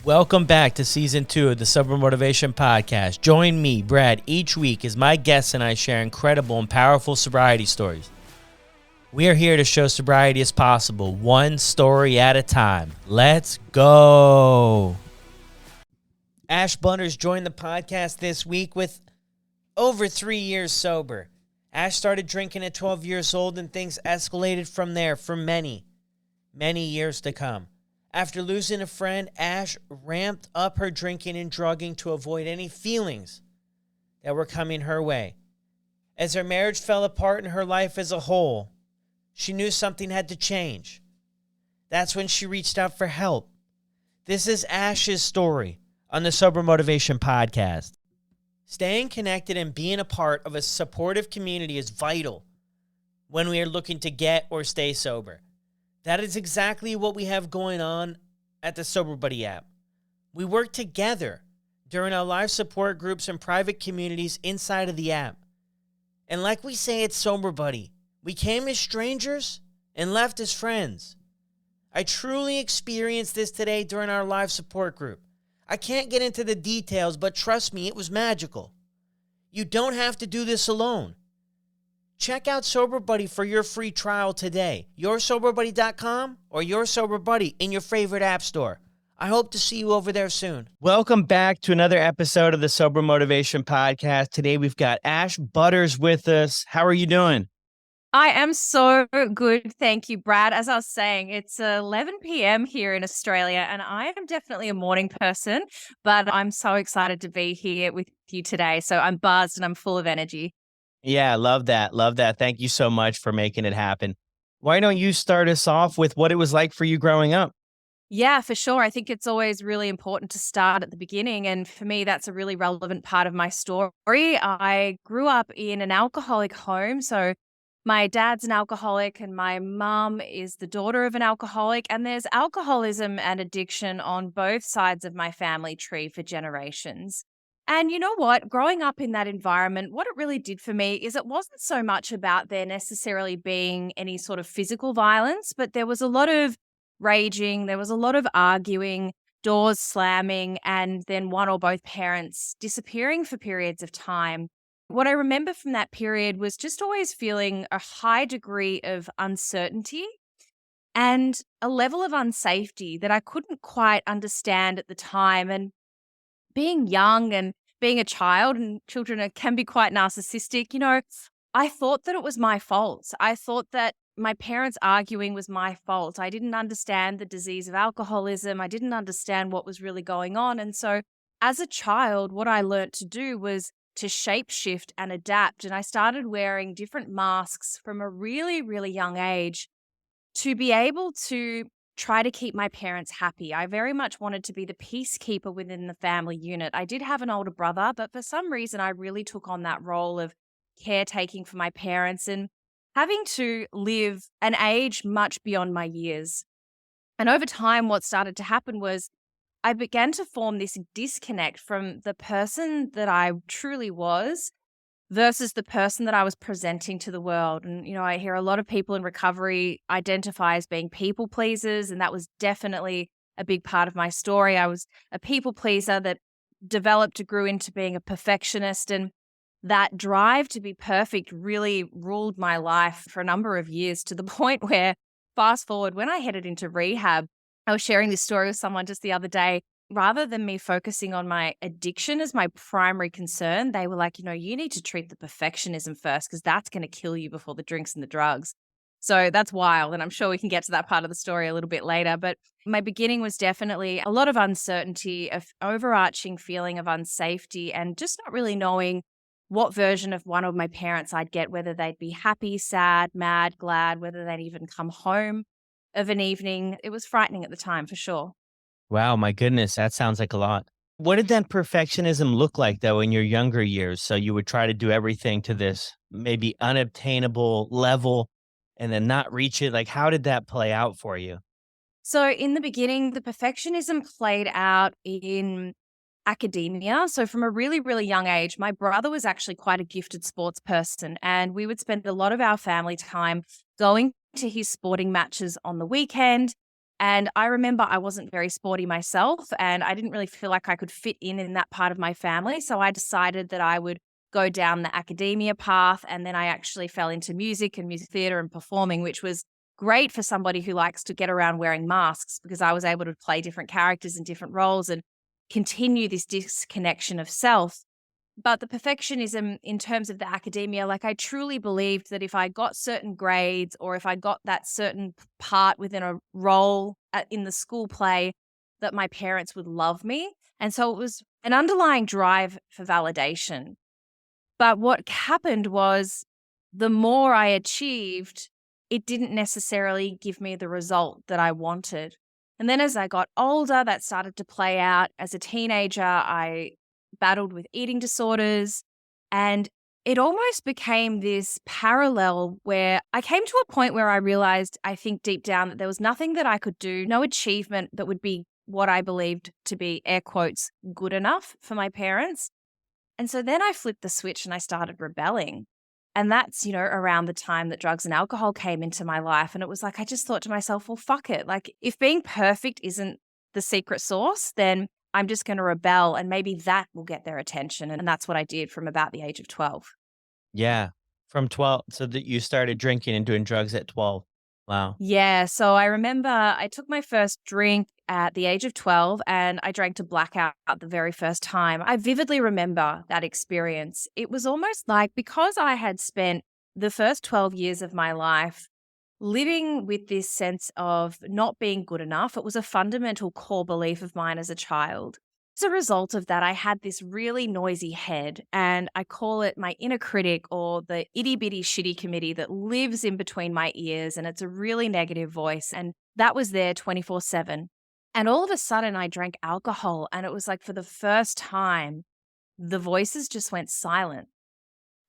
Welcome back to Season 2 of the Sober Motivation Podcast. Join me, Brad, each week as my guests and I share incredible and powerful sobriety stories. We are here to show sobriety is possible, one story at a time. Let's go. Ash Butterss joined the podcast this week with over 3 years sober. Ash started drinking at 12 years old and things escalated from there for many, many years to come. After losing a friend, Ash ramped up her drinking and drugging to avoid any feelings that were coming her way. As her marriage fell apart and her life as a whole, she knew something had to change. That's when she reached out for help. This is Ash's story on the Sober Motivation Podcast. Staying connected and being a part of a supportive community is vital when we are looking to get or stay sober. That is exactly what we have going on at the Sober Buddy app. We work together during our live support groups and private communities inside of the app. And like we say at Sober Buddy, we came as strangers and left as friends. I truly experienced this today during our live support group. I can't get into the details, but trust me, it was magical. You don't have to do this alone. Check out Sober Buddy for your free trial today. YourSoberBuddy.com or Your Sober Buddy in your favorite app store. I hope to see you over there soon. Welcome back to another episode of the Sober Motivation Podcast. Today we've got Ash Butterss with us. How are you doing? I am so good. Thank you, Brad. As I was saying, it's 11 p.m. here in Australia, and I am definitely a morning person, but I'm so excited to be here with you today. So I'm buzzed and I'm full of energy. Yeah, love that. Love that. Thank you so much for making it happen. Why don't you start us off with what it was like for you growing up? Yeah, for sure. I think it's always really important to start at the beginning. And for me, that's a really relevant part of my story. I grew up in an alcoholic home. So my dad's an alcoholic and my mum is the daughter of an alcoholic. And there's alcoholism and addiction on both sides of my family tree for generations. And you know what? Growing up in that environment, what it really did for me is it wasn't so much about there necessarily being any sort of physical violence, but there was a lot of raging, there was a lot of arguing, doors slamming, and then one or both parents disappearing for periods of time. What I remember from that period was just always feeling a high degree of uncertainty and a level of unsafety that I couldn't quite understand at the time. And being young and being a child, and can be quite narcissistic, I thought that it was my fault. I thought that my parents arguing was my fault. I didn't understand the disease of alcoholism. I didn't understand what was really going on. And so as a child, what I learned to do was to shapeshift and adapt. And I started wearing different masks from a really, really young age to be able to try to keep my parents happy. I very much wanted to be the peacekeeper within the family unit. I did have an older brother, but for some reason, I really took on that role of caretaking for my parents and having to live an age much beyond my years. And over time, what started to happen was I began to form this disconnect from the person that I truly was versus the person that I was presenting to the world. And, I hear a lot of people in recovery identify as being people pleasers, and that was definitely a big part of my story. I was a people pleaser that developed and grew into being a perfectionist, and that drive to be perfect really ruled my life for a number of years, to the point where, fast forward, when I headed into rehab, I was sharing this story with someone just the other day. Rather than me focusing on my addiction as my primary concern, they were like, you need to treat the perfectionism first because that's going to kill you before the drinks and the drugs. So that's wild. And I'm sure we can get to that part of the story a little bit later. But my beginning was definitely a lot of uncertainty, an overarching feeling of unsafety, and just not really knowing what version of one of my parents I'd get, whether they'd be happy, sad, mad, glad, whether they'd even come home of an evening. It was frightening at the time, for sure. Wow, my goodness, that sounds like a lot. What did that perfectionism look like, though, in your younger years? So you would try to do everything to this maybe unobtainable level and then not reach it. Like, how did that play out for you? So in the beginning, the perfectionism played out in academia. So from a really, really young age, my brother was actually quite a gifted sports person, and we would spend a lot of our family time going to his sporting matches on the weekend. And I remember I wasn't very sporty myself, and I didn't really feel like I could fit in that part of my family. So I decided that I would go down the academia path. And then I actually fell into music and music theater and performing, which was great for somebody who likes to get around wearing masks, because I was able to play different characters in different roles and continue this disconnection of self. But the perfectionism in terms of the academia, like I truly believed that if I got certain grades or if I got that certain part within a role in the school play, that my parents would love me. And so it was an underlying drive for validation. But what happened was the more I achieved, it didn't necessarily give me the result that I wanted. And then as I got older, that started to play out. As a teenager, I battled with eating disorders, and it almost became this parallel where I came to a point where I realized, I think deep down, that there was nothing that I could do, no achievement that would be what I believed to be, air quotes, good enough for my parents. And so then I flipped the switch and I started rebelling. And that's, around the time that drugs and alcohol came into my life. And it was like, I just thought to myself, well, fuck it. Like, if being perfect isn't the secret sauce, then I'm just going to rebel and maybe that will get their attention. And that's what I did from about the age of 12. Yeah. From 12. So that you started drinking and doing drugs at 12. Wow. Yeah. So I remember I took my first drink at the age of 12 and I drank to blackout the very first time. I vividly remember that experience. It was almost like, because I had spent the first 12 years of my life living with this sense of not being good enough. It was a fundamental core belief of mine as a child. As a result of that, I had this really noisy head, and I call it my inner critic, or the itty bitty shitty committee that lives in between my ears. And it's a really negative voice. And that was there 24/7. And all of a sudden I drank alcohol, and it was like, for the first time, the voices just went silent.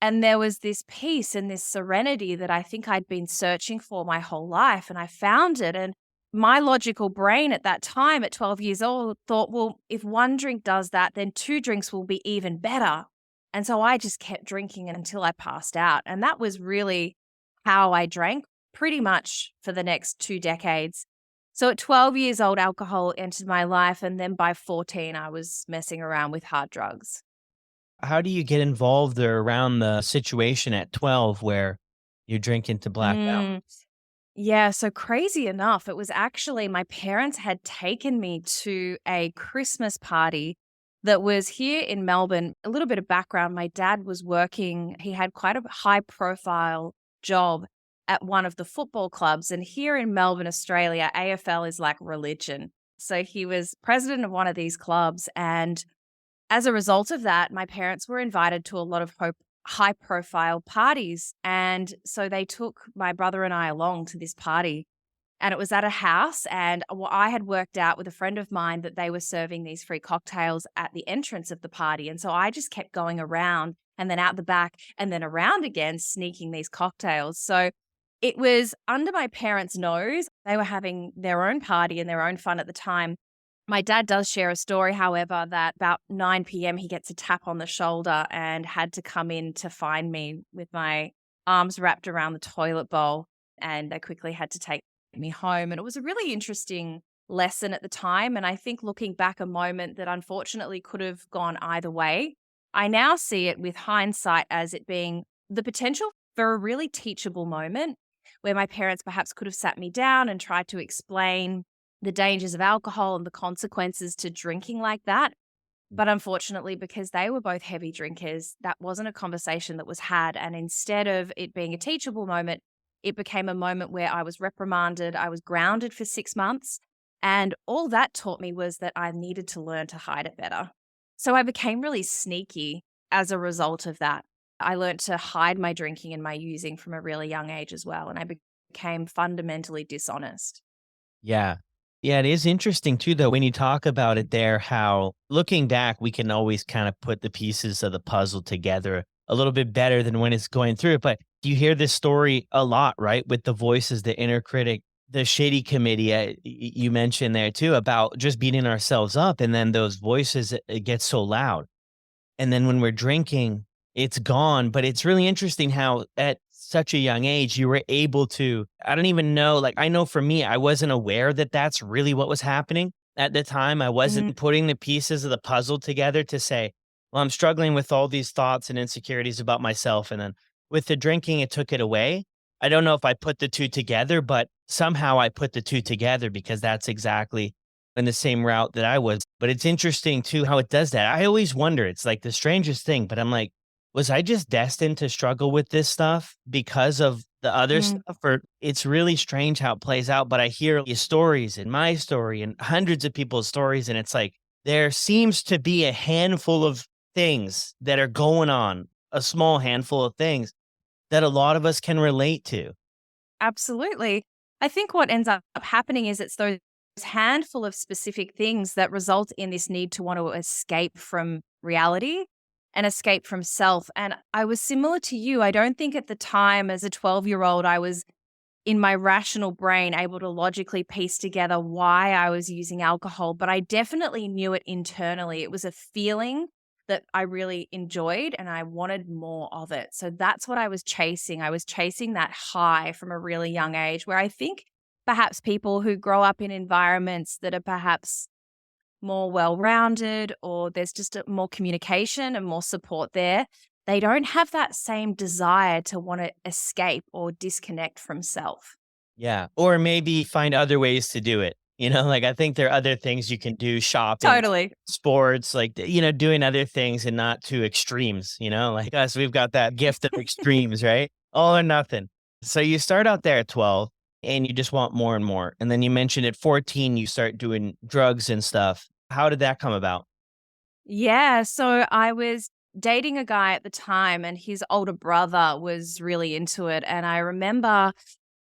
And there was this peace and this serenity that I think I'd been searching for my whole life. And I found it. And my logical brain at that time, at 12 years old, thought, well, if one drink does that, then two drinks will be even better. And so I just kept drinking until I passed out. And that was really how I drank pretty much for the next 2 decades. So at 12 years old, alcohol entered my life. And then by 14, I was messing around with hard drugs. How do you get involved or around the situation at 12 where you're drinking to blackout? Mm. Yeah, so crazy enough, it was actually my parents had taken me to a Christmas party that was here in Melbourne. A little bit of background, my dad was working, he had quite a high profile job at one of the football clubs. And here in Melbourne, Australia, AFL is like religion. So he was president of one of these clubs. And as a result of that, my parents were invited to a lot of high profile parties. And so they took my brother and I along to this party. And it was at a house. And I had worked out with a friend of mine that they were serving these free cocktails at the entrance of the party. And so I just kept going around and then out the back and then around again, sneaking these cocktails. So it was under my parents' nose. They were having their own party and their own fun at the time. My dad does share a story, however, that about 9 p.m. he gets a tap on the shoulder and had to come in to find me with my arms wrapped around the toilet bowl. And they quickly had to take me home. And it was a really interesting lesson at the time. And I think looking back, a moment that unfortunately could have gone either way. I now see it with hindsight as it being the potential for a really teachable moment where my parents perhaps could have sat me down and tried to explain the dangers of alcohol and the consequences to drinking like that. But unfortunately, because they were both heavy drinkers, that wasn't a conversation that was had. And instead of it being a teachable moment, it became a moment where I was reprimanded, I was grounded for 6 months. And all that taught me was that I needed to learn to hide it better. So I became really sneaky as a result of that. I learned to hide my drinking and my using from a really young age as well. And I became fundamentally dishonest. Yeah. Yeah, it is interesting too, though, when you talk about it there, how looking back, we can always kind of put the pieces of the puzzle together a little bit better than when it's going through it. But you hear this story a lot, right? With the voices, the inner critic, the shady committee, you mentioned there too, about just beating ourselves up. And then those voices, it gets so loud. And then when we're drinking, it's gone. But it's really interesting how at such a young age, you were able to, I don't even know, like, I know for me, I wasn't aware that that's really what was happening at the time. I Mhm. wasn't putting the pieces of the puzzle together to say, well, I'm struggling with all these thoughts and insecurities about myself. And then with the drinking, it took it away. I don't know if I put the two together, but somehow I put the two together because that's exactly in the same route that I was. But it's interesting too how it does that. I always wonder, it's like the strangest thing, but I'm like, was I just destined to struggle with this stuff because of the other Mm. stuff? Or it's really strange how it plays out. But I hear your stories and my story and hundreds of people's stories. And it's like there seems to be a handful of things that are going on, a small handful of things that a lot of us can relate to. Absolutely. I think what ends up happening is it's those handful of specific things that result in this need to want to escape from reality and escape from self. And I was similar to you. I don't think at the time as a 12-year-old, I was in my rational brain able to logically piece together why I was using alcohol, but I definitely knew it internally. It was a feeling that I really enjoyed and I wanted more of it. So that's what I was chasing. I was chasing that high from a really young age, where I think perhaps people who grow up in environments that are perhaps more well-rounded, or there's just more communication and more support there, they don't have that same desire to want to escape or disconnect from self. Yeah. Or maybe find other ways to do it. Like I think there are other things you can do, shopping, Totally. sports, like, doing other things and not to extremes, like us, we've got that gift of extremes, right? All or nothing. So you start out there at 12 and you just want more and more. And then you mentioned at 14, you start doing drugs and stuff. How did that come about? Yeah, so I was dating a guy at the time and his older brother was really into it, and I remember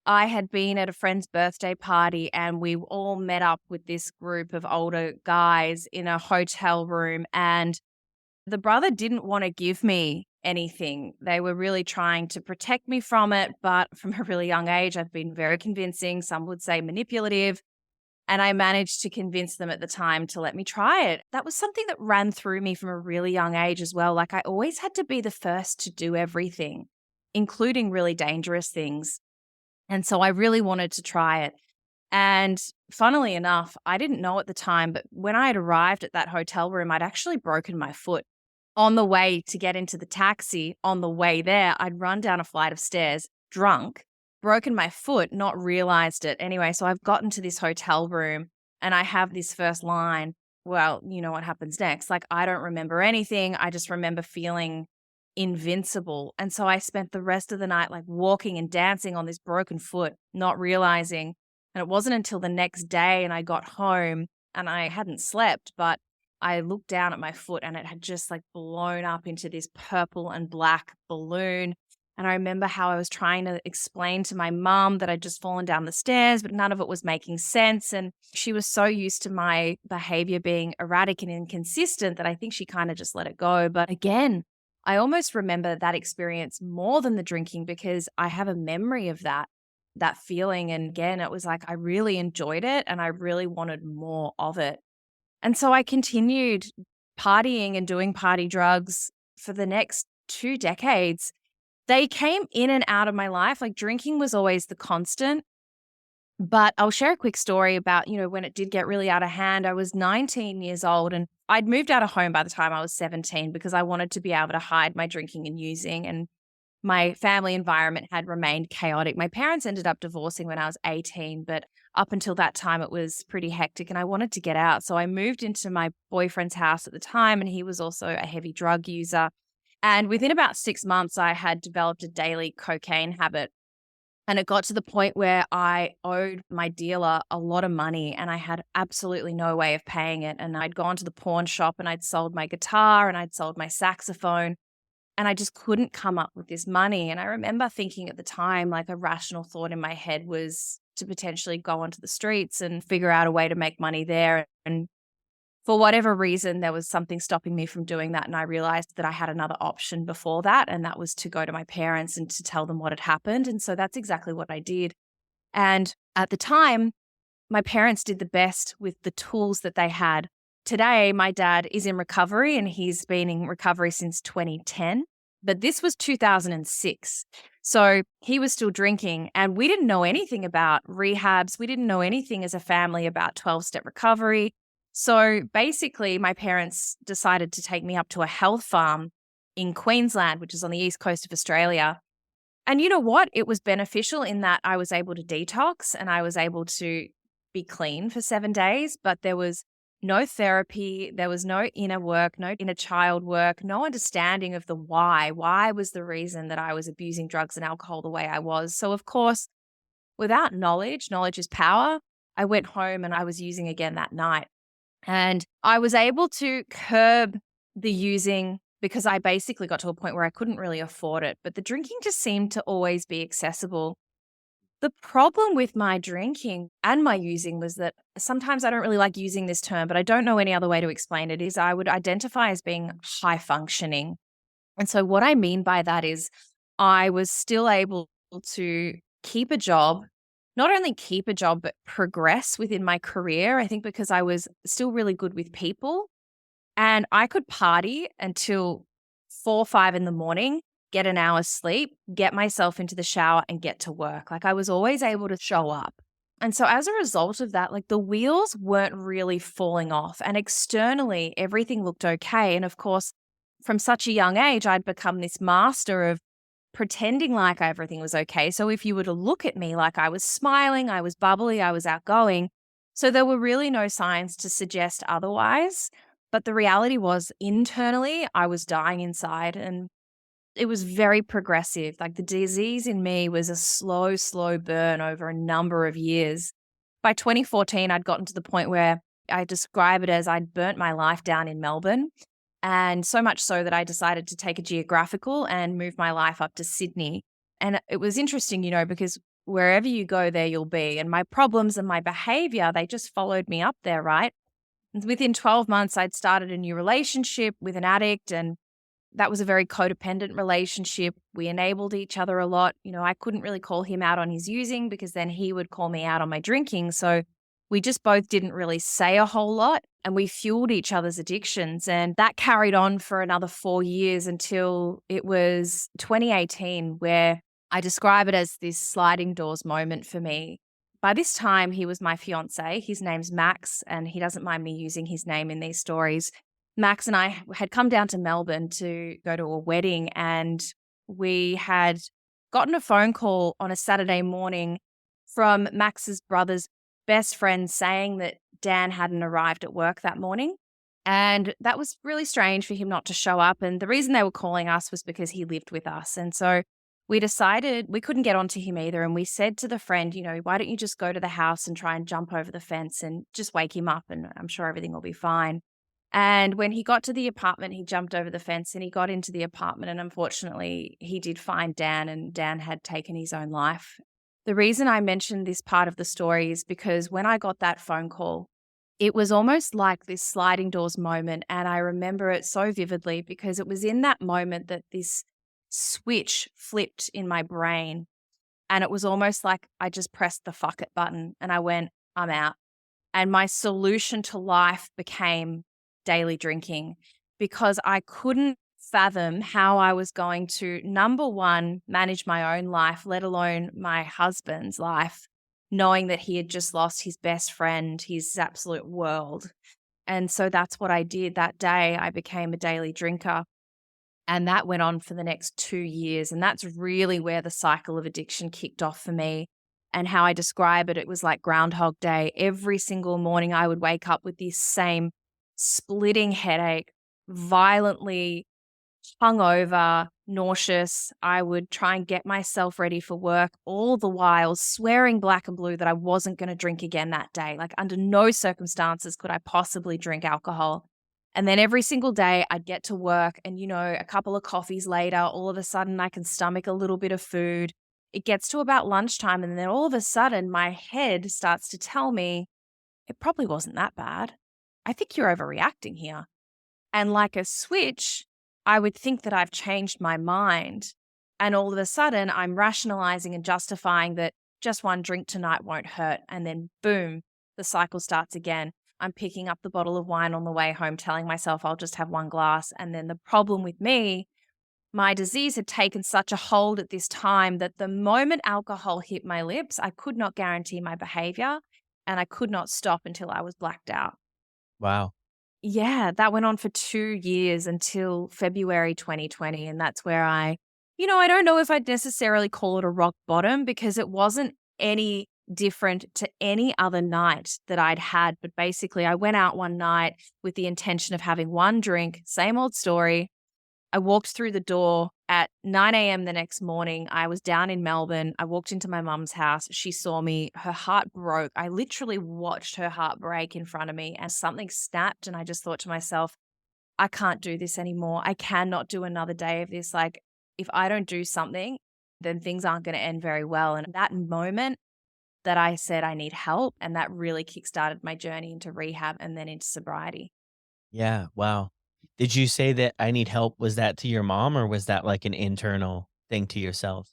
I had been at a friend's birthday party and we all met up with this group of older guys in a hotel room, and the brother didn't want to give me anything. They were really trying to protect me from it, but from a really young age, I've been very convincing. Some would say manipulative. And I managed to convince them at the time to let me try it. That was something that ran through me from a really young age as well. Like I always had to be the first to do everything, including really dangerous things. And so I really wanted to try it. And funnily enough, I didn't know at the time, but when I had arrived at that hotel room, I'd actually broken my foot on the way to get into the taxi. On the way there, I'd run down a flight of stairs drunk, broken my foot, not realized it. Anyway, so I've gotten to this hotel room and I have this first line. Well, you know what happens next. Like, I don't remember anything. I just remember feeling invincible. And so I spent the rest of the night like walking and dancing on this broken foot, not realizing. And it wasn't until the next day and I got home and I hadn't slept, but I looked down at my foot and it had just like blown up into this purple and black balloon. And I remember how I was trying to explain to my mom that I'd just fallen down the stairs, but none of it was making sense. And she was so used to my behavior being erratic and inconsistent that I think she kind of just let it go. But again, I almost remember that experience more than the drinking because I have a memory of that feeling. And again, it was like I really enjoyed it and I really wanted more of it. And so I continued partying and doing party drugs for the next 2 decades. They came in and out of my life, like drinking was always the constant, but I'll share a quick story about, when it did get really out of hand. I was 19 years old and I'd moved out of home by the time I was 17 because I wanted to be able to hide my drinking and using, and my family environment had remained chaotic. My parents ended up divorcing when I was 18, but up until that time, it was pretty hectic and I wanted to get out. So I moved into my boyfriend's house at the time, and he was also a heavy drug user. And within about 6 months, I had developed a daily cocaine habit. And it got to the point where I owed my dealer a lot of money and I had absolutely no way of paying it. And I'd gone to the pawn shop and I'd sold my guitar and I'd sold my saxophone, and I just couldn't come up with this money. And I remember thinking at the time, like a rational thought in my head was to potentially go onto the streets and figure out a way to make money there. And for whatever reason, there was something stopping me from doing that. And I realized that I had another option before that. And that was to go to my parents and to tell them what had happened. And so that's exactly what I did. And at the time, my parents did the best with the tools that they had. Today, my dad is in recovery and he's been in recovery since 2010, but this was 2006. So he was still drinking, and we didn't know anything about rehabs. We didn't know anything as a family about 12-step recovery. So basically, my parents decided to take me up to a health farm in Queensland, which is on the east coast of Australia. And you know what? It was beneficial in that I was able to detox and I was able to be clean for 7 days, but there was no therapy, there was no inner work, no inner child work, no understanding of the why. Why was the reason that I was abusing drugs and alcohol the way I was? So, of course, without knowledge is power. I went home and I was using again that night. And I was able to curb the using because I basically got to a point where I couldn't really afford it. But the drinking just seemed to always be accessible. The problem with my drinking and my using was that sometimes I don't really like using this term, but I don't know any other way to explain it, is I would identify as being high functioning. And so what I mean by that is I was still able to keep a job, not only keep a job, but progress within my career. I think because I was still really good with people and I could party until 4 or 5 in the morning, get an hour's sleep, get myself into the shower and get to work. Like I was always able to show up. And so as a result of that, like the wheels weren't really falling off and externally everything looked okay. And of course, from such a young age, I'd become this master of pretending like everything was okay. So if you were to look at me like I was smiling, I was bubbly, I was outgoing. So there were really no signs to suggest otherwise. But the reality was internally, I was dying inside and it was very progressive. Like the disease in me was a slow, slow burn over a number of years. By 2014, I'd gotten to the point where I describe it as I'd burnt my life down in Melbourne. And so much so that I decided to take a geographical and move my life up to Sydney. And it was interesting, because wherever you go, there you'll be. And my problems and my behavior, they just followed me up there, right? And within 12 months, I'd started a new relationship with an addict, and that was a very codependent relationship. We enabled each other a lot. I couldn't really call him out on his using because then he would call me out on my drinking. So we just both didn't really say a whole lot and we fueled each other's addictions. And that carried on for another 4 years until it was 2018, where I describe it as this sliding doors moment for me. By this time, he was my fiance. His name's Max, and he doesn't mind me using his name in these stories. Max and I had come down to Melbourne to go to a wedding, and we had gotten a phone call on a Saturday morning from Max's brother's best friend saying that Dan hadn't arrived at work that morning. And that was really strange for him not to show up. And the reason they were calling us was because he lived with us. And so we decided we couldn't get onto him either. And we said to the friend, why don't you just go to the house and try and jump over the fence and just wake him up and I'm sure everything will be fine. And when he got to the apartment, he jumped over the fence and he got into the apartment. And unfortunately, he did find Dan and Dan had taken his own life. The reason I mentioned this part of the story is because when I got that phone call, it was almost like this sliding doors moment. And I remember it so vividly because it was in that moment that this switch flipped in my brain. And it was almost like I just pressed the fuck it button and I went, I'm out. And my solution to life became daily drinking because I couldn't fathom how I was going to, number one, manage my own life, let alone my husband's life, knowing that he had just lost his best friend, his absolute world. And so that's what I did. That day, I became a daily drinker. And that went on for the next 2 years. And that's really where the cycle of addiction kicked off for me. And how I describe it, it was like Groundhog Day. Every single morning, I would wake up with this same splitting headache, violently hungover, nauseous. I would try and get myself ready for work, all the while swearing black and blue that I wasn't going to drink again that day. Like under no circumstances could I possibly drink alcohol. And then every single day I'd get to work and, a couple of coffees later, all of a sudden I can stomach a little bit of food. It gets to about lunchtime and then all of a sudden my head starts to tell me, it probably wasn't that bad. I think you're overreacting here. And like a switch, I would think that I've changed my mind. And all of a sudden I'm rationalizing and justifying that just one drink tonight won't hurt. And then boom, the cycle starts again. I'm picking up the bottle of wine on the way home, telling myself I'll just have one glass. And then the problem with me my disease had taken such a hold at this time that the moment alcohol hit my lips, I could not guarantee my behavior and I could not stop until I was blacked out. Wow. Yeah, that went on for 2 years until February 2020, and that's where I don't know if I'd necessarily call it a rock bottom because it wasn't any different to any other night that I'd had, but basically I went out one night with the intention of having one drink, same old story. I walked through the door at 9 a.m. the next morning. I was down in Melbourne. I walked into my mum's house. She saw me. Her heart broke. I literally watched her heart break in front of me and something snapped. And I just thought to myself, I can't do this anymore. I cannot do another day of this. Like, if I don't do something, then things aren't going to end very well. And that moment that I said I need help, and that really kickstarted my journey into rehab and then into sobriety. Yeah, wow. Did you say that I need help? Was that to your mom or was that like an internal thing to yourself?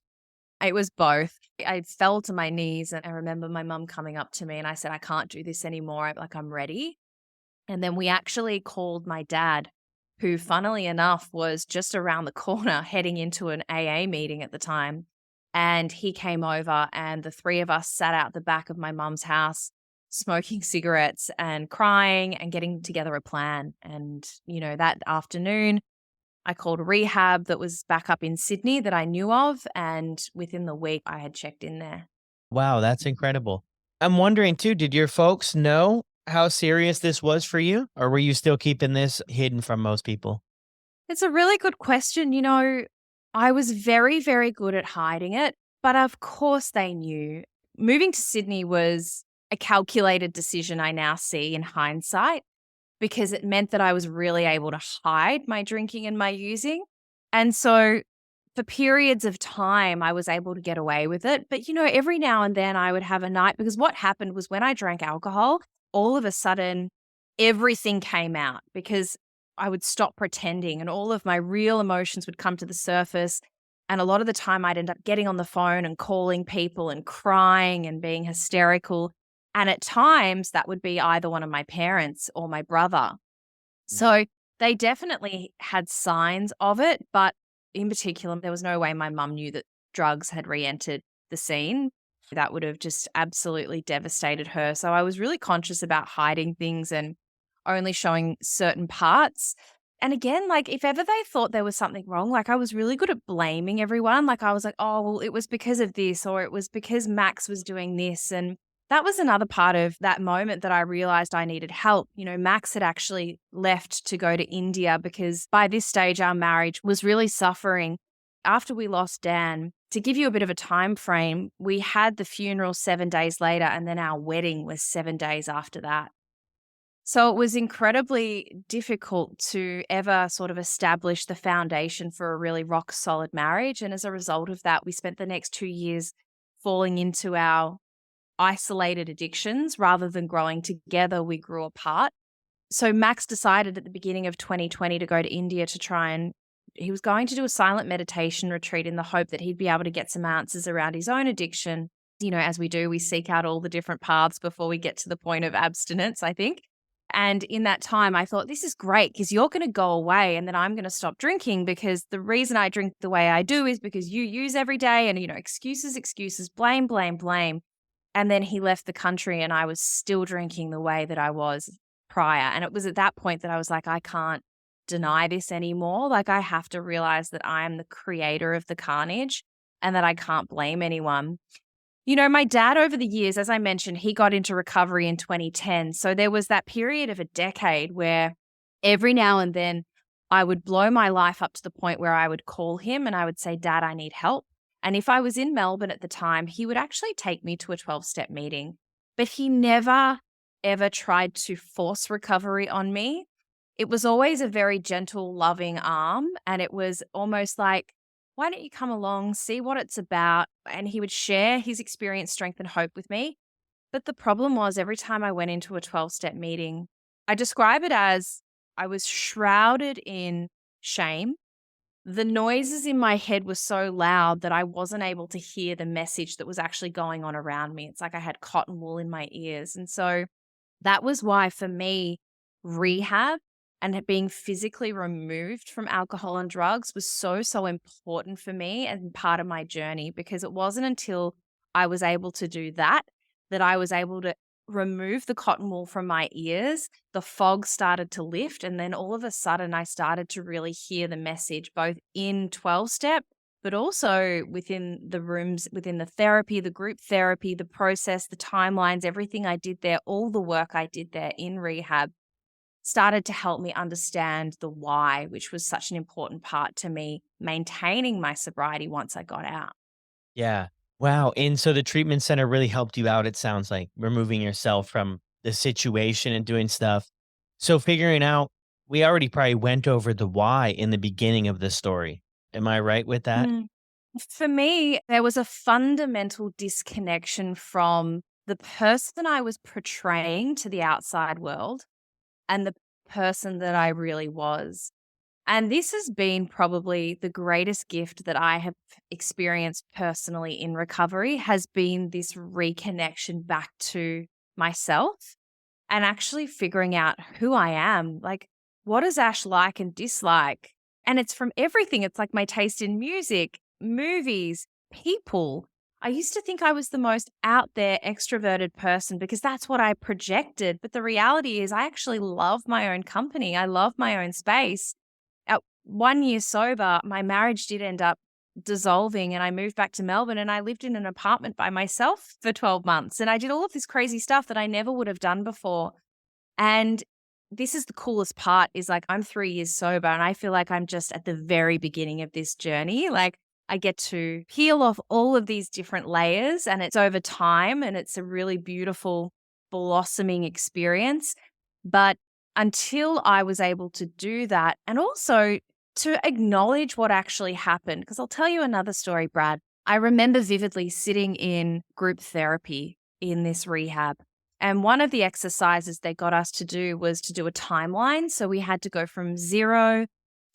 It was both. I fell to my knees and I remember my mum coming up to me and I said, I can't do this anymore. Like, I'm ready. And then we actually called my dad, who, funnily enough, was just around the corner heading into an AA meeting at the time. And he came over, and the three of us sat out the back of my mum's house, smoking cigarettes and crying and getting together a plan. And, that afternoon, I called a rehab that was back up in Sydney that I knew of. And within the week, I had checked in there. Wow, that's incredible. I'm wondering too, did your folks know how serious this was for you? Or were you still keeping this hidden from most people? It's a really good question. I was very, very good at hiding it, but of course they knew. Moving to Sydney was a calculated decision I now see in hindsight because it meant that I was really able to hide my drinking and my using. And so for periods of time, I was able to get away with it. But, every now and then I would have a night because what happened was when I drank alcohol, all of a sudden everything came out because I would stop pretending and all of my real emotions would come to the surface. And a lot of the time I'd end up getting on the phone and calling people and crying and being hysterical. And at times that would be either one of my parents or my brother. Mm. So they definitely had signs of it, but in particular, there was no way my mum knew that drugs had re-entered the scene. That would have just absolutely devastated her. So I was really conscious about hiding things and only showing certain parts. And again, like if ever they thought there was something wrong, like I was really good at blaming everyone. Like I was like, oh, well, it was because of this, or it was because Max was doing this. And that was another part of that moment that I realized I needed help. Max had actually left to go to India because by this stage, our marriage was really suffering. After we lost Dan, to give you a bit of a time frame, we had the funeral 7 days later, and then our wedding was 7 days after that. So it was incredibly difficult to ever sort of establish the foundation for a really rock solid marriage. And as a result of that, we spent the next 2 years falling into our isolated addictions rather than growing together. We grew apart. So Max decided at the beginning of 2020 to go to India to he was going to do a silent meditation retreat in the hope that he'd be able to get some answers around his own addiction. As we do, we seek out all the different paths before we get to the point of abstinence, I think. And in that time, I thought, this is great because you're going to go away and then I'm going to stop drinking because the reason I drink the way I do is because you use every day and, excuses, excuses, blame, blame, blame. And then he left the country and I was still drinking the way that I was prior. And it was at that point that I was like, I can't deny this anymore. Like, I have to realize that I am the creator of the carnage and that I can't blame anyone. My dad over the years, as I mentioned, he got into recovery in 2010. So there was that period of a decade where every now and then I would blow my life up to the point where I would call him and I would say, Dad, I need help. And if I was in Melbourne at the time, he would actually take me to a 12-step meeting. But he never, ever tried to force recovery on me. It was always a very gentle, loving arm. And it was almost like, why don't you come along, see what it's about? And he would share his experience, strength, and hope with me. But the problem was every time I went into a 12-step meeting, I describe it as I was shrouded in shame. The noises in my head were so loud that I wasn't able to hear the message that was actually going on around me. It's like I had cotton wool in my ears. And so that was why for me, rehab and being physically removed from alcohol and drugs was so, so important for me and part of my journey, because it wasn't until I was able to do that that I was able to remove the cotton wool from my ears. The fog started to lift. And then all of a sudden, I started to really hear the message, both in 12 step, but also within the rooms, within the therapy, the group therapy, the process, the timelines, everything I did there, all the work I did there in rehab started to help me understand the why, which was such an important part to me maintaining my sobriety once I got out. Yeah. Wow. And so the treatment center really helped you out, it sounds like, removing yourself from the situation and doing stuff. So figuring out, we already probably went over the why in the beginning of the story. Am I right with that? Mm. For me, there was a fundamental disconnection from the person I was portraying to the outside world and the person that I really was. And this has been probably the greatest gift that I have experienced personally in recovery, has been this reconnection back to myself and actually figuring out who I am. Like, what does Ash like and dislike? And it's from everything. It's like my taste in music, movies, people. I used to think I was the most out there, extroverted person because that's what I projected. But the reality is, I actually love my own company. I love my own space. At 1 year sober, my marriage did end up dissolving and I moved back to Melbourne and I lived in an apartment by myself for 12 months. And I did all of this crazy stuff that I never would have done before. And this is the coolest part, is like I'm 3 years sober and I feel like I'm just at the very beginning of this journey. Like I get to peel off all of these different layers and it's over time and it's a really beautiful blossoming experience. But until I was able to do that and also to acknowledge what actually happened, because I'll tell you another story, Brad. I remember vividly sitting in group therapy in this rehab. And one of the exercises they got us to do was to do a timeline. So we had to go from 0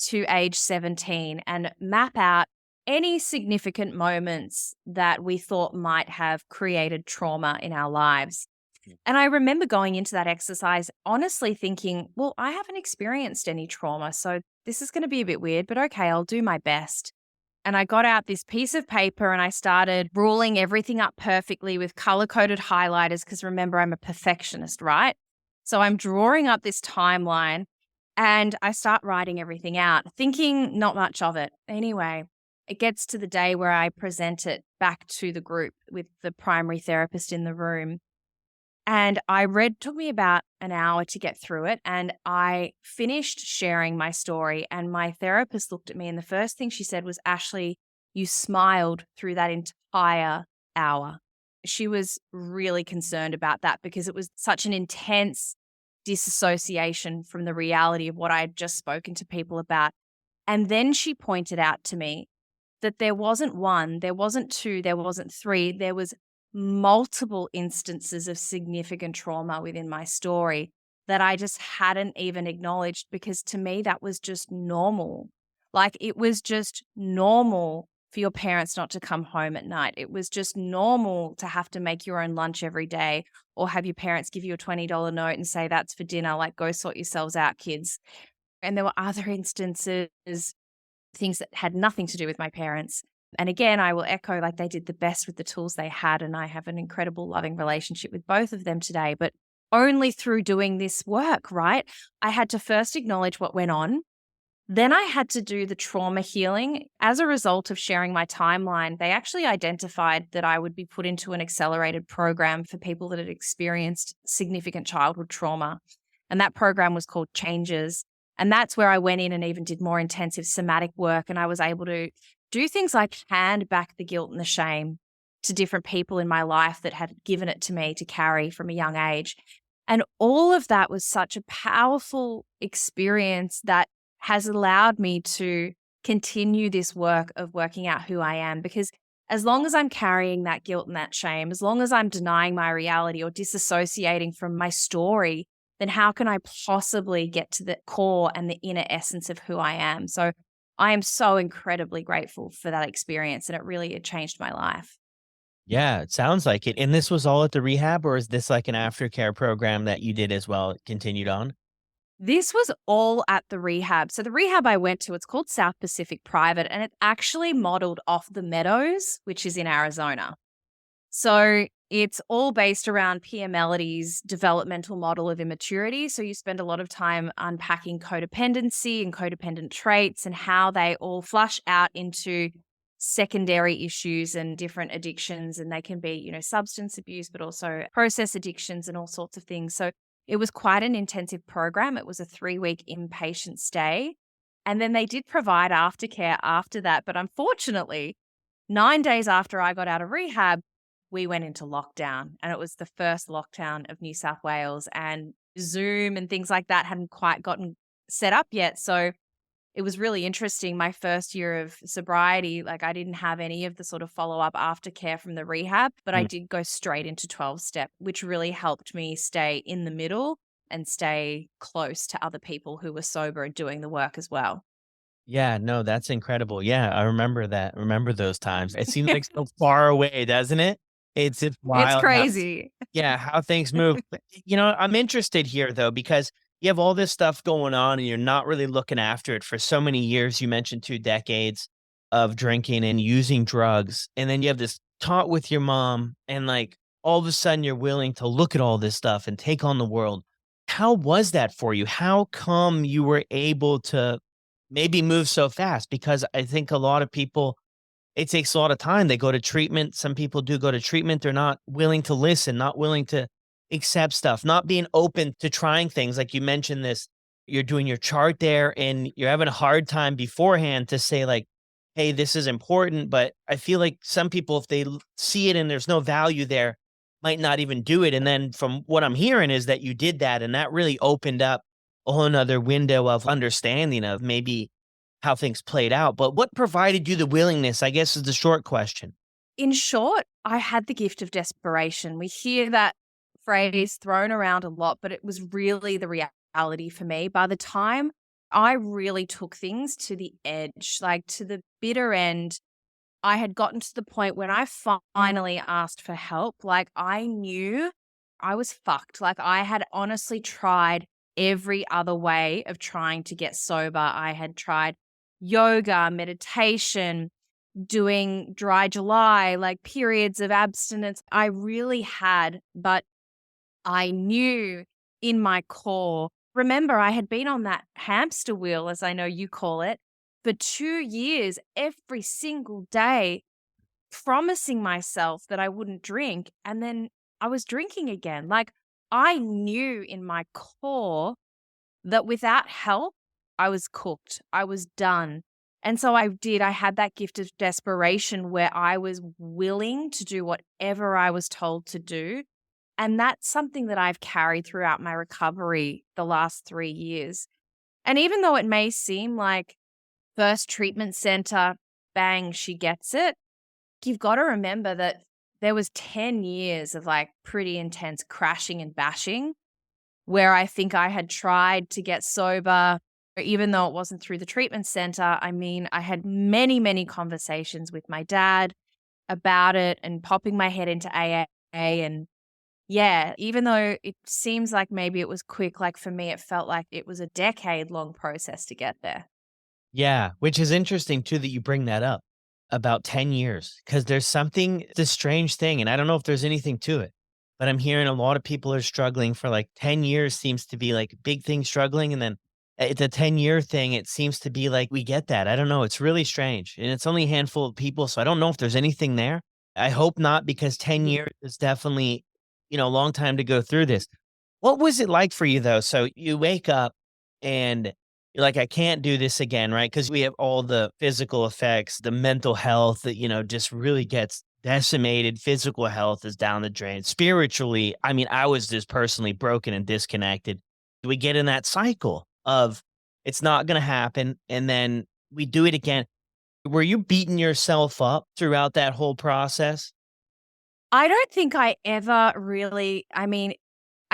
to age 17 and map out any significant moments that we thought might have created trauma in our lives. And I remember going into that exercise honestly thinking, well, I haven't experienced any trauma, so this is going to be a bit weird, but okay, I'll do my best. And I got out this piece of paper and I started ruling everything up perfectly with color coded highlighters, because remember, I'm a perfectionist, right? So I'm drawing up this timeline and I start writing everything out, thinking not much of it. Anyway, it gets to the day where I present it back to the group with the primary therapist in the room. And I read, took me about an hour to get through it. And I finished sharing my story. And my therapist looked at me. And the first thing she said was, Ashley, you smiled through that entire hour. She was really concerned about that because it was such an intense disassociation from the reality of what I had just spoken to people about. And then she pointed out to me that there wasn't one, there wasn't two, there wasn't three, there was multiple instances of significant trauma within my story that I just hadn't even acknowledged, because to me that was just normal. Like it was just normal for your parents not to come home at night. It was just normal to have to make your own lunch every day or have your parents give you a $20 note and say that's for dinner, like go sort yourselves out, kids. And there were other instances, things that had nothing to do with my parents. And again, I will echo, like they did the best with the tools they had. And I have an incredible loving relationship with both of them today, but only through doing this work, right? I had to first acknowledge what went on. Then I had to do the trauma healing. As a result of sharing my timeline, they actually identified that I would be put into an accelerated program for people that had experienced significant childhood trauma. And that program was called Changes. And that's where I went in and even did more intensive somatic work. And I was able to do things like hand back the guilt and the shame to different people in my life that had given it to me to carry from a young age. And all of that was such a powerful experience that has allowed me to continue this work of working out who I am. Because as long as I'm carrying that guilt and that shame, as long as I'm denying my reality or disassociating from my story, then how can I possibly get to the core and the inner essence of who I am? So I am so incredibly grateful for that experience, and it really had changed my life. Yeah, it sounds like it. And this was all at the rehab, or is this like an aftercare program that you did as well? It continued on? This was all at the rehab. So the rehab I went to, it's called South Pacific Private, and it's actually modeled off the Meadows, which is in Arizona. So it's all based around Pia Melody's developmental model of immaturity. So you spend a lot of time unpacking codependency and codependent traits and how they all flush out into secondary issues and different addictions. And they can be, substance abuse, but also process addictions and all sorts of things. So it was quite an intensive program. It was a 3-week inpatient stay. And then they did provide aftercare after that. But unfortunately, 9 days after I got out of rehab, we went into lockdown, and it was the first lockdown of New South Wales, and Zoom and things like that hadn't quite gotten set up yet. So it was really interesting. My first year of sobriety, like I didn't have any of the sort of follow-up aftercare from the rehab, but I did go straight into 12-step, which really helped me stay in the middle and stay close to other people who were sober and doing the work as well. Yeah, no, that's incredible. Yeah, I remember that. Remember those times. It seems like so far away, doesn't it? It's just It's wild how crazy. yeah, how things move. But, I'm interested here though because you have all this stuff going on and you're not really looking after it for so many years. You mentioned 2 decades of drinking and using drugs, and then you have this talk with your mom, and like all of a sudden you're willing to look at all this stuff and take on the world. How was that for you? How come you were able to maybe move so fast? Because I think a lot of people it takes a lot of time. They go to treatment. Some people do go to treatment. They're not willing to listen, not willing to accept stuff, not being open to trying things. Like you mentioned this, you're doing your chart there and you're having a hard time beforehand to say like, hey, this is important. But I feel like some people, if they see it and there's no value there, might not even do it. And then from what I'm hearing is that you did that and that really opened up a whole nother window of understanding of maybe how things played out, but what provided you the willingness, I guess, is the short question. In short, I had the gift of desperation. We hear that phrase thrown around a lot, but it was really the reality for me. By the time I really took things to the edge, like to the bitter end, I had gotten to the point when I finally asked for help. Like I knew I was fucked. Like I had honestly tried every other way of trying to get sober. I had tried yoga, meditation, doing dry July, like periods of abstinence. I really had, but I knew in my core. Remember, I had been on that hamster wheel, as I know you call it, for 2 years, every single day, promising myself that I wouldn't drink. And then I was drinking again. Like I knew in my core that without help, I was cooked. I was done. And so I did. I had that gift of desperation where I was willing to do whatever I was told to do. And that's something that I've carried throughout my recovery the last 3 years. And even though it may seem like first treatment center, bang, she gets it, you've got to remember that there was 10 years of like pretty intense crashing and bashing where I think I had tried to get sober, even though it wasn't through the treatment center. I mean, I had many, many conversations with my dad about it and popping my head into AA. And yeah, even though it seems like maybe it was quick, like for me, it felt like it was a decade-long process to get there. Yeah, which is interesting too that you bring that up about 10 years because there's something, the strange thing, and I don't know if there's anything to it, but I'm hearing a lot of people are struggling for like 10 years seems to be like a big thing struggling. And then it's a 10-year thing. It seems to be like we get that. I don't know. It's really strange. And it's only a handful of people. So I don't know if there's anything there. I hope not because 10 Yeah. years is definitely, a long time to go through this. What was it like for you though? So you wake up and you're like, I can't do this again, right? Because we have all the physical effects, the mental health that, just really gets decimated. Physical health is down the drain. Spiritually, I mean, I was just personally broken and disconnected. We get in that cycle of it's not going to happen. And then we do it again. Were you beating yourself up throughout that whole process? I don't think I ever really, I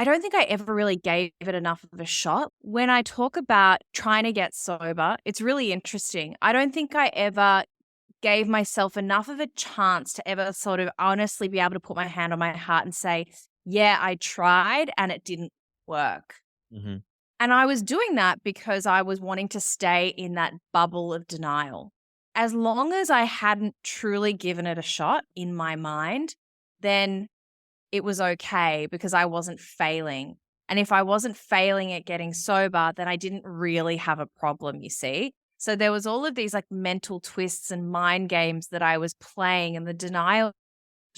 don't think I ever really gave it enough of a shot. When I talk about trying to get sober, it's really interesting. I don't think I ever gave myself enough of a chance to ever sort of honestly be able to put my hand on my heart and say, yeah, I tried and it didn't work. Mhm. And I was doing that because I was wanting to stay in that bubble of denial. As long as I hadn't truly given it a shot in my mind, then it was okay because I wasn't failing. And if I wasn't failing at getting sober, then I didn't really have a problem, you see? So there was all of these like mental twists and mind games that I was playing, and the denial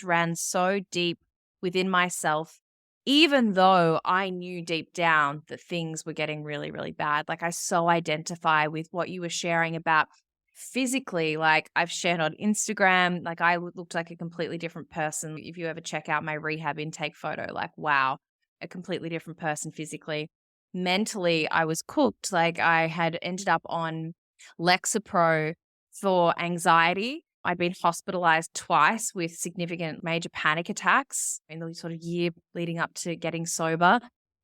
ran so deep within myself, even though I knew deep down that things were getting really, really bad. Like I so identify with what you were sharing about physically. Like I've shared on Instagram, like I looked like a completely different person. If you ever check out my rehab intake photo, like, wow, a completely different person physically. Mentally, I was cooked. Like I had ended up on Lexapro for anxiety. I'd been hospitalized twice with significant major panic attacks in the sort of year leading up to getting sober,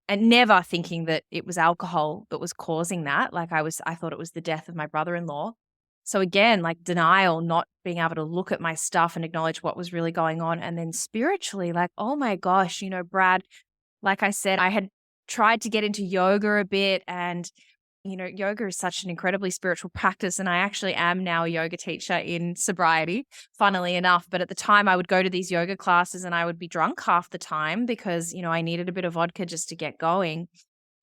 and never thinking that it was alcohol that was causing that. Like I thought it was the death of my brother-in-law. So again, like denial, not being able to look at my stuff and acknowledge what was really going on. And then spiritually, like, oh my gosh, Brad, like I said, I had tried to get into yoga a bit, and yoga is such an incredibly spiritual practice. And I actually am now a yoga teacher in sobriety, funnily enough. But at the time, I would go to these yoga classes and I would be drunk half the time because, I needed a bit of vodka just to get going.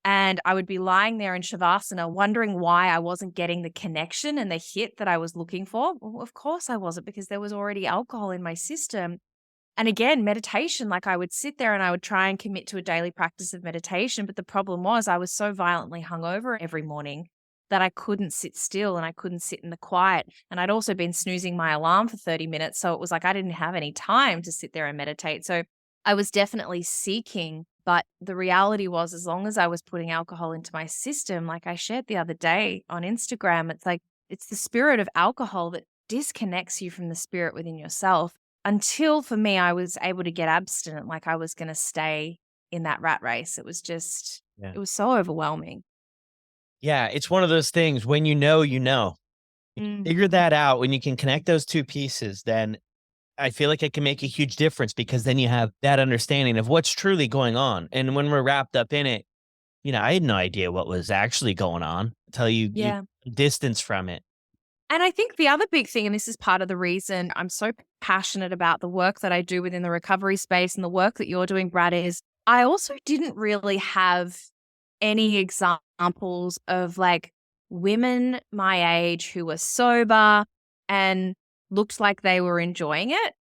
And I would be lying there in Shavasana wondering why I wasn't getting the connection and the hit that I was looking for. Well, of course I wasn't, because there was already alcohol in my system. And again, meditation, like I would sit there and I would try and commit to a daily practice of meditation. But the problem was I was so violently hungover every morning that I couldn't sit still and I couldn't sit in the quiet. And I'd also been snoozing my alarm for 30 minutes. So it was like I didn't have any time to sit there and meditate. So I was definitely seeking. But the reality was, as long as I was putting alcohol into my system, like I shared the other day on Instagram, it's like it's the spirit of alcohol that disconnects you from the spirit within yourself. Until for me, I was able to get abstinent, like I was going to stay in that rat race. It was just, Yeah. it was so overwhelming. Yeah, it's one of those things when you know, you know. Mm. Figure that out. When you can connect those two pieces, then I feel like it can make a huge difference because then you have that understanding of what's truly going on. And when we're wrapped up in it, I had no idea what was actually going on until you Yeah. distance from it. And I think the other big thing, and this is part of the reason I'm so passionate about the work that I do within the recovery space and the work that you're doing, Brad, is I also didn't really have any examples of like women my age who were sober and looked like they were enjoying it.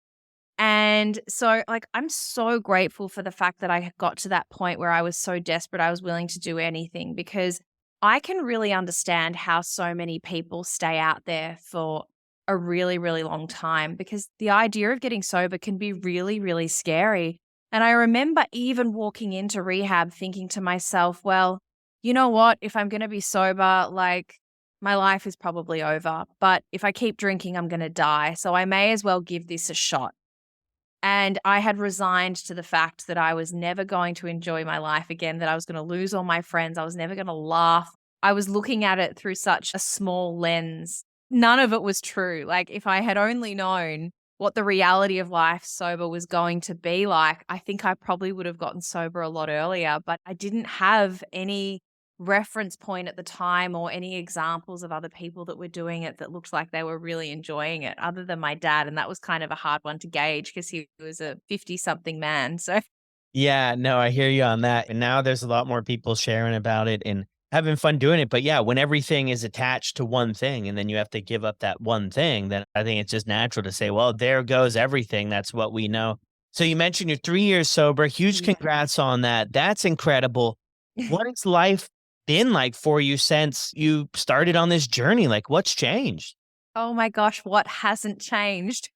And so, like, I'm so grateful for the fact that I got to that point where I was so desperate, I was willing to do anything, because I can really understand how so many people stay out there for a really, really long time, because the idea of getting sober can be really, really scary. And I remember even walking into rehab thinking to myself, well, you know what? If I'm going to be sober, like, my life is probably over. But if I keep drinking, I'm going to die. So I may as well give this a shot. And I had resigned to the fact that I was never going to enjoy my life again, that I was going to lose all my friends. I was never going to laugh. I was looking at it through such a small lens. None of it was true. Like, if I had only known what the reality of life sober was going to be like, I think I probably would have gotten sober a lot earlier, but I didn't have any reference point at the time or any examples of other people that were doing it that looked like they were really enjoying it, other than my dad. And that was kind of a hard one to gauge because he was a 50-something man. So, Yeah, no, I hear you on that. And now there's a lot more people sharing about it and having fun doing it. But yeah, when everything is attached to one thing and then you have to give up that one thing, then I think it's just natural to say, well, there goes everything. That's what we know. So you mentioned you're 3 years sober. Huge yeah. congrats on that. That's incredible. What has life been like for you since you started on this journey? Like, what's changed? Oh my gosh, what hasn't changed?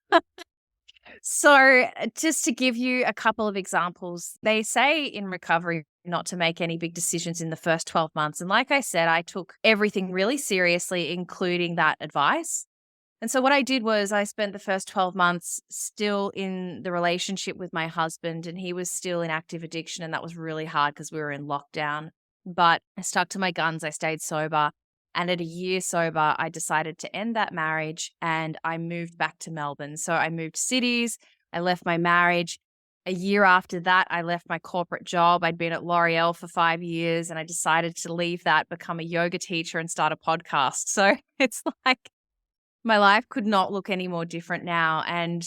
So, just to give you a couple of examples, they say in recovery not to make any big decisions in the first 12 months. And like I said, I took everything really seriously, including that advice. And so, what I did was I spent the first 12 months still in the relationship with my husband, and he was still in active addiction. And that was really hard because we were in lockdown. But I stuck to my guns, I stayed sober. And at a year sober, I decided to end that marriage and I moved back to Melbourne. So I moved cities, I left my marriage, a year after that, I left my corporate job. I'd been at L'Oreal for 5 years and I decided to leave that, become a yoga teacher and start a podcast. So it's like my life could not look any more different now. And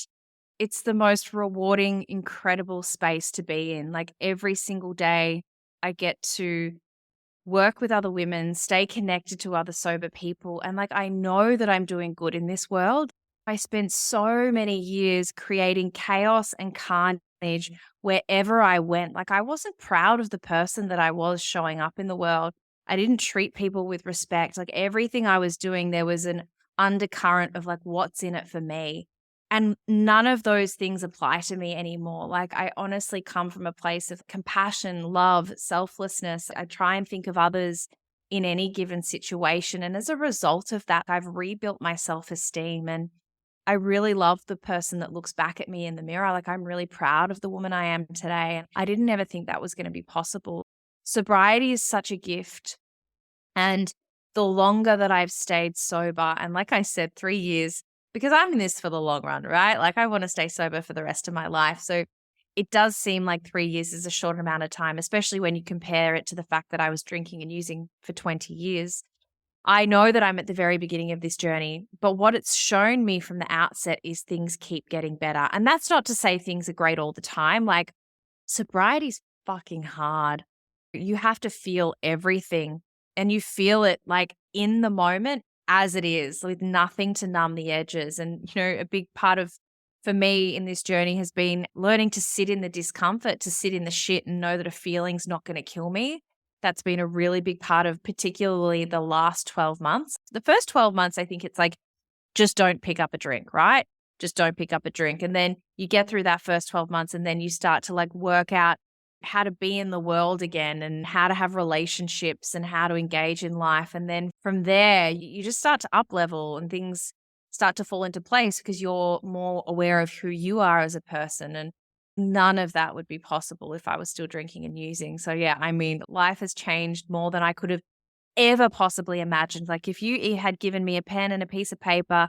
it's the most rewarding, incredible space to be in. Like every single day, I get to work with other women, stay connected to other sober people. And like, I know that I'm doing good in this world. I spent so many years creating chaos and carnage wherever I went. Like, I wasn't proud of the person that I was showing up in the world. I didn't treat people with respect. Like, everything I was doing, there was an undercurrent of like, what's in it for me? And none of those things apply to me anymore. Like, I honestly come from a place of compassion, love, selflessness. I try and think of others in any given situation. And as a result of that, I've rebuilt my self esteem. And I really love the person that looks back at me in the mirror. Like, I'm really proud of the woman I am today. And I didn't ever think that was going to be possible. Sobriety is such a gift. And the longer that I've stayed sober, and like I said, 3 years, because I'm in this for the long run, right? Like, I want to stay sober for the rest of my life. So it does seem like 3 years is a short amount of time, especially when you compare it to the fact that I was drinking and using for 20 years. I know that I'm at the very beginning of this journey, but what it's shown me from the outset is things keep getting better. And that's not to say things are great all the time. Like, sobriety's fucking hard. You have to feel everything, and you feel it like in the moment as it is, with nothing to numb the edges. And, a big part of for me in this journey has been learning to sit in the discomfort, to sit in the shit and know that a feeling's not going to kill me. That's been a really big part of particularly the last 12 months. The first 12 months, I think it's like, just don't pick up a drink, right? Just don't pick up a drink. And then you get through that first 12 months and then you start to like work out how to be in the world again and how to have relationships and how to engage in life. And then from there, you just start to up level and things start to fall into place because you're more aware of who you are as a person. And none of that would be possible if I was still drinking and using. So yeah, I mean, life has changed more than I could have ever possibly imagined. Like, if you had given me a pen and a piece of paper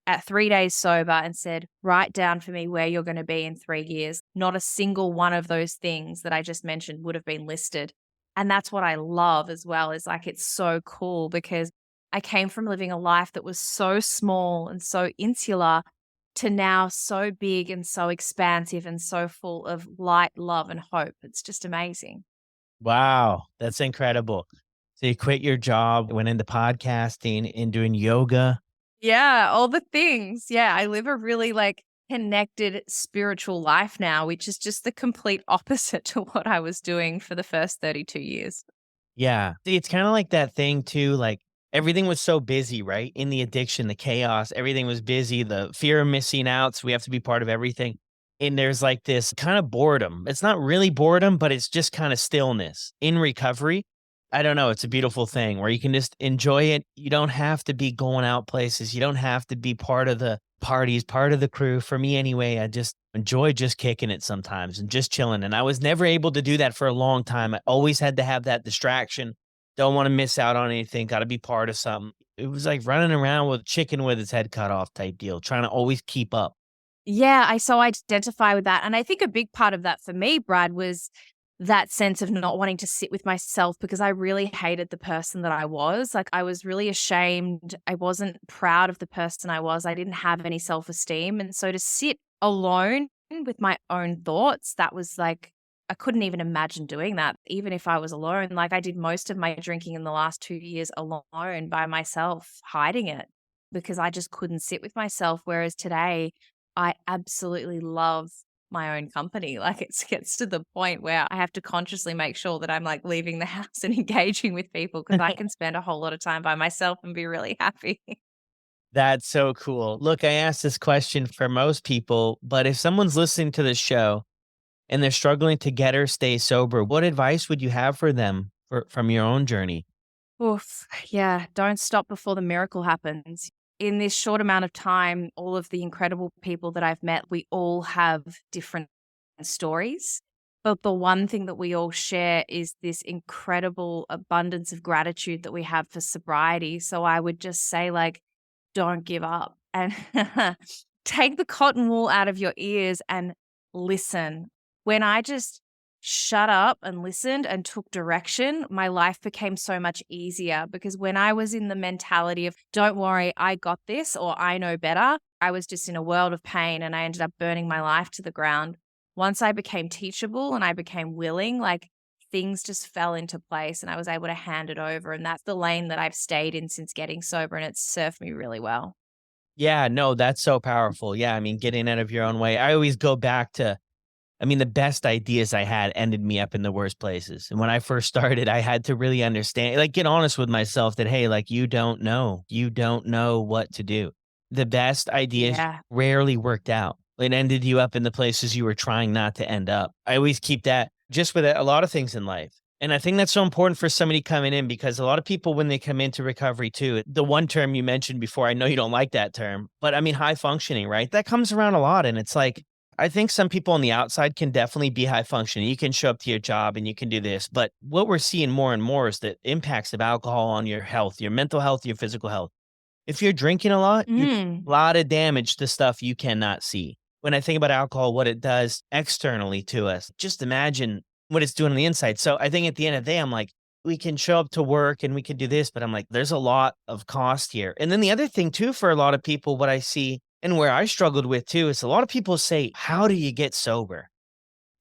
at 3 days sober and said, write down for me where you're going to be in 3 years, not a single one of those things that I just mentioned would have been listed. And that's what I love as well, is like, it's so cool because I came from living a life that was so small and so insular to now so big and so expansive and so full of light, love, and hope. It's just amazing. Wow, that's incredible. So you quit your job, went into podcasting and doing yoga. Yeah, all the things. Yeah, I live a really like connected spiritual life now, which is just the complete opposite to what I was doing for the first 32 years. Yeah. See, it's kinda like that thing too, like, everything was so busy, right? In the addiction, the chaos, everything was busy, the fear of missing out, so we have to be part of everything, and there's, like, this kinda boredom. It's not really boredom, but it's just kinda stillness. In recovery, I don't know, it's a beautiful thing where you can just enjoy it. You don't have to be going out places, you don't have to be part of the parties, part of the crew. For me anyway, I just enjoy just kicking it sometimes and just chilling, and I was never able to do that for a long time. I always had to have that distraction. Don't wanna miss out on anything, gotta be part of something. It was like running around with a chicken with its head cut off type deal, trying to always keep up. Yeah, I so identify with that. And I think a big part of that for me, Brad, was that sense of not wanting to sit with myself because I really hated the person that I was. Like, I was really ashamed. I wasn't proud of the person I was. I didn't have any self-esteem. And so to sit alone with my own thoughts, that was like, I couldn't even imagine doing that, even if I was alone. Like, I did most of my drinking in the last 2 years alone by myself, hiding it because I just couldn't sit with myself. Whereas today, I absolutely love my own company. Like, it gets to the point where I have to consciously make sure that I'm like leaving the house and engaging with people because I can spend a whole lot of time by myself and be really happy. That's so cool. Look, I asked this question for most people, but if someone's listening to this show and they're struggling to get or stay sober, what advice would you have for them from your own journey? Oof. Yeah. Don't stop before the miracle happens. In this short amount of time, all of the incredible people that I've met, we all have different stories. But the one thing that we all share is this incredible abundance of gratitude that we have for sobriety. So I would just say, like, don't give up and take the cotton wool out of your ears and listen. when I just shut up and listened and took direction, my life became so much easier, because when I was in the mentality of, don't worry, I got this, or I know better, I was just in a world of pain and I ended up burning my life to the ground. Once I became teachable and I became willing, like, things just fell into place and I was able to hand it over. And that's the lane that I've stayed in since getting sober, and it's served me really well. Yeah, no, that's so powerful. Yeah, I mean, getting out of your own way. I always go back to, I mean, the best ideas I had ended me up in the worst places. And when I first started, I had to really understand, like, get honest with myself that, hey, like, you don't know. You don't know what to do. The best ideas Yeah. rarely worked out. It ended you up in the places you were trying not to end up. I always keep that just with a lot of things in life. And I think that's so important for somebody coming in, because a lot of people, when they come into recovery too, the one term you mentioned before, I know you don't like that term, but I mean, high functioning, right? That comes around a lot. And it's like, I think some people on the outside can definitely be high functioning. You can show up to your job and you can do this. But what we're seeing more and more is the impacts of alcohol on your health, your mental health, your physical health. If you're drinking a lot, you do Mm. a lot of damage to stuff you cannot see. When I think about alcohol, what it does externally to us, just imagine what it's doing on the inside. So I think at the end of the day, I'm like, we can show up to work and we can do this, but I'm like, there's a lot of cost here. And then the other thing too, for a lot of people, what I see and where I struggled with too, is a lot of people say, how do you get sober?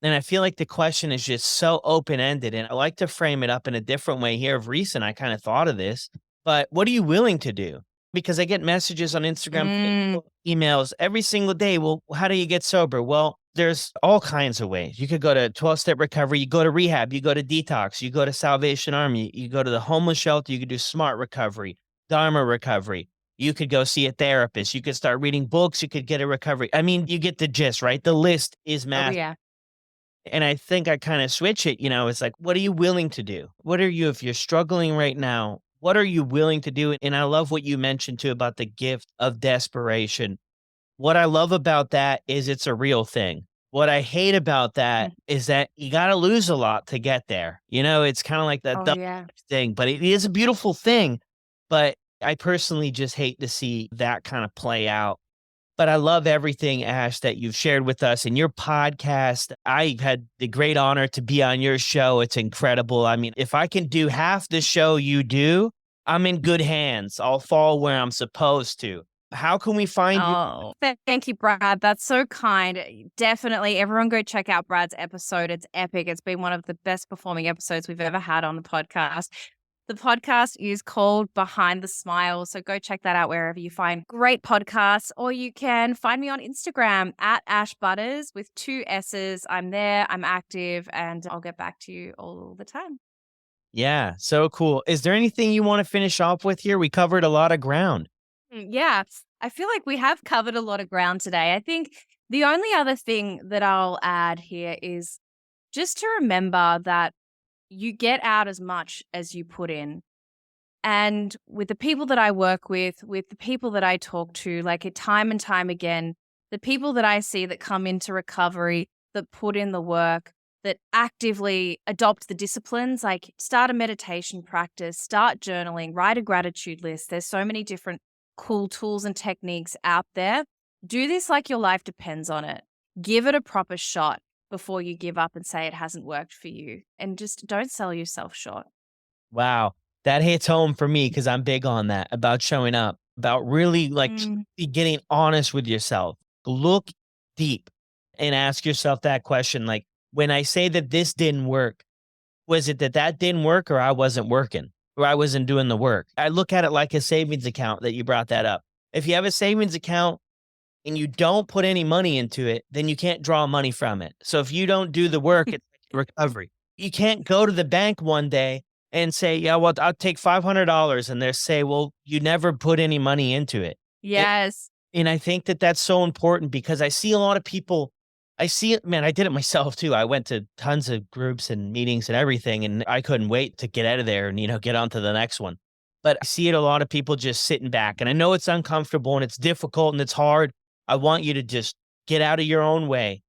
And I feel like the question is just so open ended. And I like to frame it up in a different way here. Of recent, I kind of thought of this, but what are you willing to do? Because I get messages on Instagram, Mm. Facebook, emails every single day. Well, how do you get sober? Well, there's all kinds of ways. You could go to 12-step recovery, you go to rehab, you go to detox, you go to Salvation Army, you go to the homeless shelter, you could do smart recovery, Dharma recovery. You could go see a therapist. You could start reading books. You could get a recovery. I mean, you get the gist, right? The list is Oh, massive. yeah. And I think I kind of switch it, it's like, what are you willing to do? What are you, if you're struggling right now, what are you willing to do? And I love what you mentioned too about the gift of desperation. What I love about that is it's a real thing. What I hate about that Mm. is that you got to lose a lot to get there. It's kind of like that Oh, yeah. thing, but it is a beautiful thing. But I personally just hate to see that kind of play out. But I love everything, Ash, that you've shared with us in your podcast. I had the great honor to be on your show. It's incredible. I mean, if I can do half the show you do, I'm in good hands. I'll fall where I'm supposed to. How can we find you? Oh, thank you, Brad. That's so kind. Definitely, everyone go check out Brad's episode. It's epic. It's been one of the best performing episodes we've ever had on the podcast. The podcast is called Behind the Smile. So go check that out wherever you find great podcasts, or you can find me on Instagram at Ash Butterss with 2 S's. I'm there, I'm active, and I'll get back to you all the time. Yeah, so cool. Is there anything you want to finish off with here? We covered a lot of ground. Yeah, I feel like we have covered a lot of ground today. I think the only other thing that I'll add here is just to remember that you get out as much as you put in. And with the people that I work with the people that I talk to, like time and time again, the people that I see that come into recovery, that put in the work, that actively adopt the disciplines, like start a meditation practice, start journaling, write a gratitude list. There's so many different cool tools and techniques out there. Do this like your life depends on it. Give it a proper shot before you give up and say it hasn't worked for you. And just don't sell yourself short. Wow. That hits home for me because I'm big on that, about showing up, about really like Mm. getting honest with yourself. Look deep and ask yourself that question. Like, when I say that this didn't work, was it that that didn't work, or I wasn't working, or I wasn't doing the work? I look at it like a savings account, that you brought that up. If you have a savings account and you don't put any money into it, then you can't draw money from it. So if you don't do the work, it's recovery. You can't go to the bank one day and say, yeah, well, I'll take $500. And they say, well, you never put any money into it. Yes. And I think that that's so important, because I see a lot of people, I see it, man, I did it myself too. I went to tons of groups and meetings and everything, and I couldn't wait to get out of there and, get on to the next one. But I see it, a lot of people just sitting back, and I know it's uncomfortable and it's difficult and it's hard. I want you to just get out of your own way,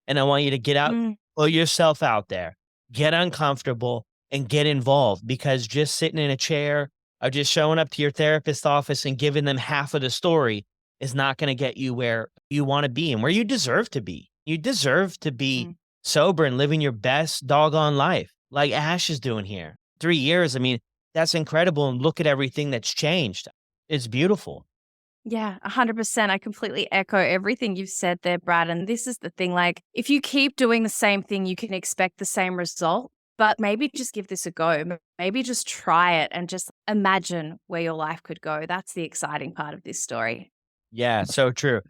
and I want you to get out, Mm. put yourself out there, get uncomfortable and get involved, because just sitting in a chair or just showing up to your therapist's office and giving them half of the story is not going to get you where you want to be and where you deserve to be. You deserve to be Mm. sober and living your best doggone life like Ash is doing here. 3 years, I mean, that's incredible, and look at everything that's changed. It's beautiful. Yeah, 100%. I completely echo everything you've said there, Brad. And this is the thing, like, if you keep doing the same thing, you can expect the same result, but maybe just give this a go. Maybe just try it and just imagine where your life could go. That's the exciting part of this story. Yeah, so true.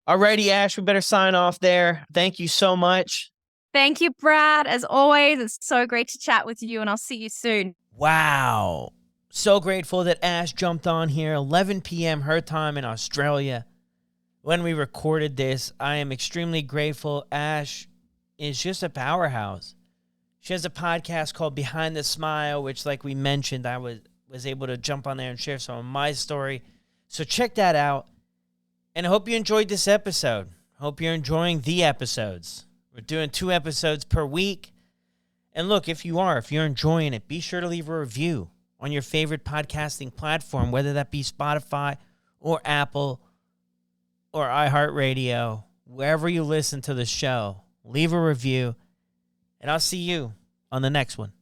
Alrighty, Ash, we better sign off there. Thank you so much. Thank you, Brad. As always, it's so great to chat with you, and I'll see you soon. Wow. So grateful that Ash jumped on here, 11 p.m. her time in Australia. When we recorded this, I am extremely grateful. Ash is just a powerhouse. She has a podcast called Behind the Smile, which, like we mentioned, I was able to jump on there and share some of my story. So check that out. And I hope you enjoyed this episode. Hope you're enjoying the episodes. We're doing 2 episodes per week. And look, if you're enjoying it, be sure to leave a review on your favorite podcasting platform, whether that be Spotify or Apple or iHeartRadio, wherever you listen to the show. Leave a review, and I'll see you on the next one.